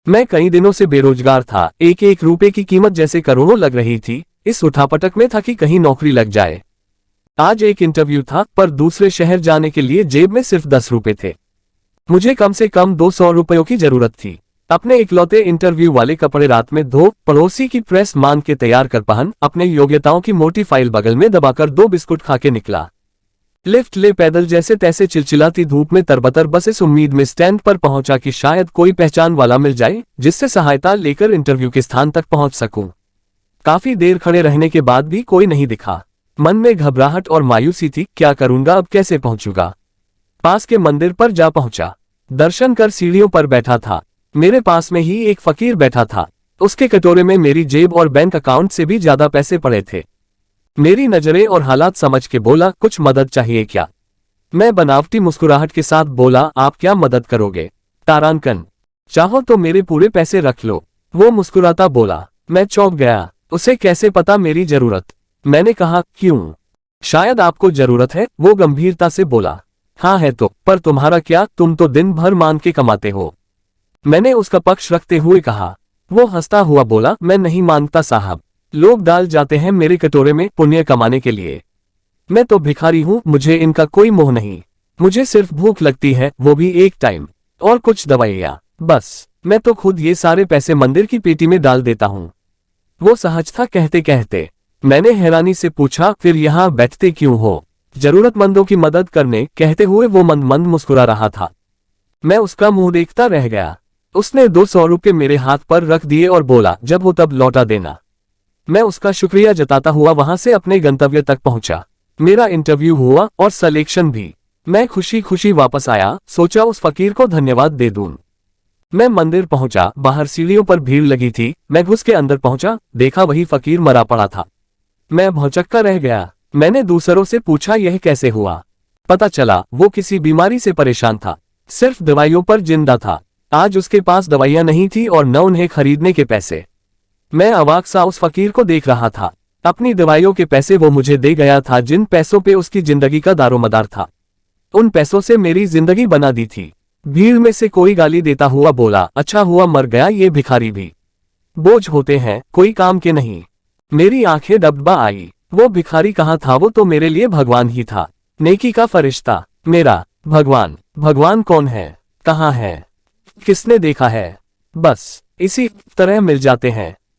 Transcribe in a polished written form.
मैं कई दिनों से बेरोजगार था, एक एक रुपए की कीमत जैसे करोड़ों लग रही थी। इस उठापटक में था कि कहीं नौकरी लग जाए। आज एक इंटरव्यू था, पर दूसरे शहर जाने के लिए जेब में सिर्फ 10 रुपए थे। मुझे कम से कम 200 रुपयों की जरूरत थी। अपने इकलौते इंटरव्यू वाले कपड़े रात में धो, पड़ोसी की प्रेस मांग के तैयार कर पहन, अपने योग्यताओं की मोटी फाइल बगल में दबाकर 2 बिस्कुट खा के निकला। लिफ्ट ले पैदल जैसे तैसे चिलचिलाती धूप में तरबतर बस इस उम्मीद में स्टैंड पर पहुंचा कि शायद कोई पहचान वाला मिल जाए, जिससे सहायता लेकर इंटरव्यू के स्थान तक पहुंच सकूं। काफी देर खड़े रहने के बाद भी कोई नहीं दिखा। मन में घबराहट और मायूसी थी, क्या करूंगा, अब कैसे पहुंचूंगा। पास के मंदिर पर जा पहुंचा। दर्शन कर सीढ़ियों पर बैठा था। मेरे पास में ही एक फकीर बैठा था। उसके कटोरे में मेरी जेब और बैंक अकाउंट से भी ज्यादा पैसे पड़े थे। मेरी नजरें और हालात समझ के बोला, कुछ मदद चाहिए क्या। मैं बनावटी मुस्कुराहट के साथ बोला, आप क्या मदद करोगे। तारांकन, चाहो तो मेरे पूरे पैसे रख लो। वो मुस्कुराता बोला। मैं चौंक गया, उसे कैसे पता मेरी जरूरत। मैंने कहा, क्यों, शायद आपको जरूरत है। वो गंभीरता से बोला, हाँ है तो, पर तुम्हारा क्या, तुम तो दिन भर मांग के कमाते हो। मैंने उसका पक्ष रखते हुए कहा। वो हंसता हुआ बोला, मैं नहीं मांगता साहब, लोग डाल जाते हैं मेरे कटोरे में पुण्य कमाने के लिए। मैं तो भिखारी हूं, मुझे इनका कोई मोह नहीं। मुझे सिर्फ भूख लगती है, वो भी एक टाइम, और कुछ दवाइयां, बस। मैं तो खुद ये सारे पैसे मंदिर की पेटी में डाल देता हूं। वो सहज था कहते कहते। मैंने हैरानी से पूछा, फिर यहां बैठते क्यों हो। जरूरतमंदों की मदद करने, कहते हुए वो मंद मंद मुस्कुरा रहा था। मैं उसका मुंह देखता रह गया। उसने 200 रुपये मेरे हाथ पर रख दिए और बोला, जब हो तब लौटा देना। मैं उसका शुक्रिया जताता हुआ वहां से अपने गंतव्य तक पहुंचा। मेरा इंटरव्यू हुआ और सिलेक्शन भी। मैं खुशी खुशी वापस आया, सोचा उस फकीर को धन्यवाद दे दूं। मैं मंदिर पहुंचा, बाहर सीढ़ियों पर भीड़ लगी थी। मैं घुस के अंदर पहुंचा, देखा वही फकीर मरा पड़ा था। मैं भौचक्का रह गया। मैंने दूसरों से पूछा, यह कैसे हुआ। पता चला वो किसी बीमारी से परेशान था, सिर्फ दवाइयों पर जिंदा था। आज उसके पास दवाइयां नहीं थी और न उन्हें खरीदने के पैसे। मैं अवाक सा उस फकीर को देख रहा था। अपनी दवाइयों के पैसे वो मुझे दे गया था, जिन पैसों पे उसकी जिंदगी का दारोमदार था। उन पैसों से मेरी जिंदगी बना दी थी। भीड़ में से कोई गाली देता हुआ बोला, अच्छा हुआ मर गया, ये भिखारी भी बोझ होते हैं, कोई काम के नहीं। मेरी आंखें डबडबा आई। वो भिखारी कहाँ था, वो तो मेरे लिए भगवान ही था, नेकी का फरिश्ता। मेरा भगवान। भगवान कौन है, कहाँ है, किसने देखा है। बस इसी तरह मिल जाते हैं।